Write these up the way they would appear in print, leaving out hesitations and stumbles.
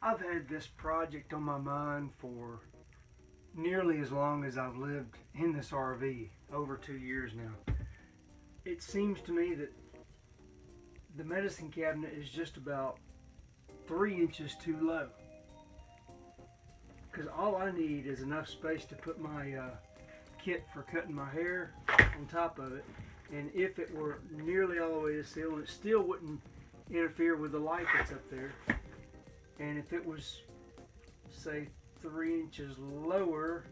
I've had this project on my mind for nearly as long as I've lived in this RV, over 2 years now. It seems to me that the medicine cabinet is just about 3 inches too low, because all I need is enough space to put my kit for cutting my hair on top of it, and if it were nearly all the way to the ceiling, it still wouldn't interfere with the light that's up there. And if it was, say, 3 inches lower,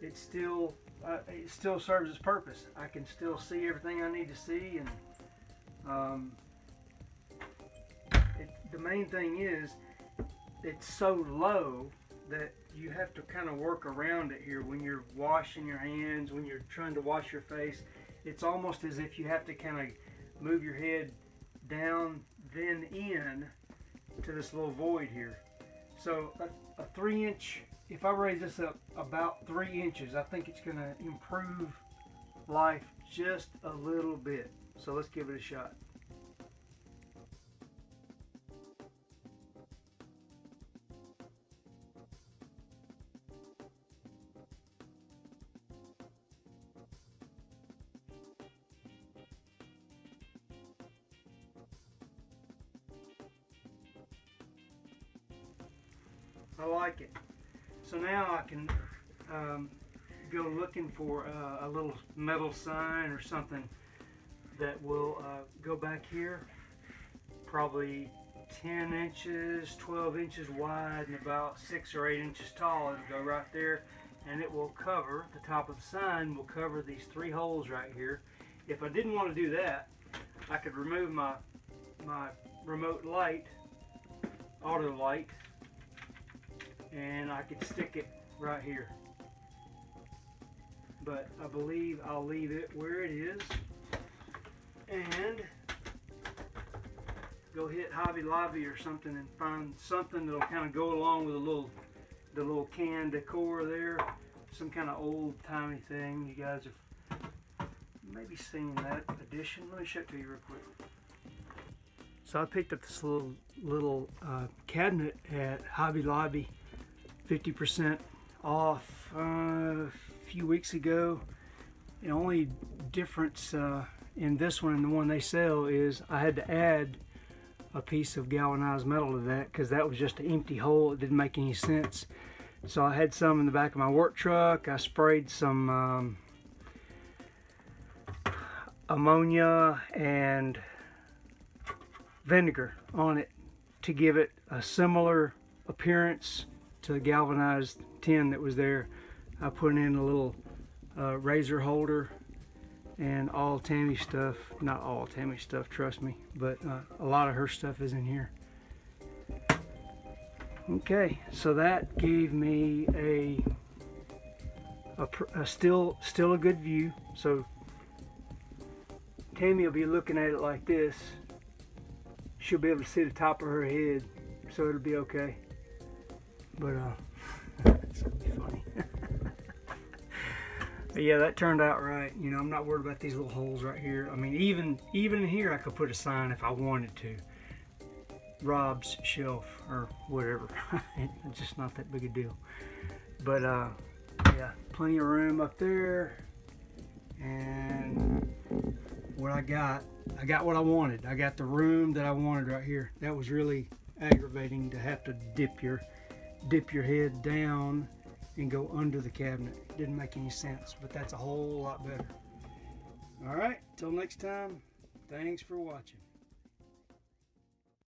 it still serves its purpose. I can still see everything I need to see, and the main thing is it's so low that you have to kind of work around it here when you're washing your hands, when you're trying to wash your face. It's almost as if you have to kind of move your head down, then in to this little void here. So a 3 inch, if I raise this up about 3 inches, I think it's going to improve life just a little bit. So let's give it a shot. I like it. So now I can go looking for a little metal sign or something that will go back here, probably 10 inches, 12 inches wide, and about 6 or 8 inches tall. It'll go right there, and it will cover, the top of the sign will cover these 3 holes right here. If I didn't want to do that, I could remove my remote light, auto light, and I could stick it right here. But I believe I'll leave it where it is and go hit Hobby Lobby or something and find something that'll kind of go along with the little can decor there. Some kind of old-timey thing. You guys have maybe seen that addition. Let me show it to you real quick. So I picked up this little cabinet at Hobby Lobby, 50% off a few weeks ago. The only difference in this one and the one they sell is I had to add a piece of galvanized metal to that because that was just an empty hole. It didn't make any sense. So I had some in the back of my work truck. I sprayed some ammonia and vinegar on it to give it a similar appearance to the galvanized tin that was there. I put in a little razor holder and all Tammy's stuff. Not all Tammy's stuff, trust me, but a lot of her stuff is in here. Okay, so that gave me a still a good view. So Tammy will be looking at it like this. She'll be able to see the top of her head, so it'll be okay. But it's gonna be funny. But yeah, that turned out right. You know, I'm not worried about these little holes right here. I mean, even in here I could put a sign if I wanted to. Rob's shelf or whatever. It's just not that big a deal. But yeah, plenty of room up there. And what I got what I wanted. I got the room that I wanted right here. That was really aggravating to have to dip your head down and go under the cabinet. It didn't make any sense, but that's a whole lot better. All right, till next time, thanks for watching.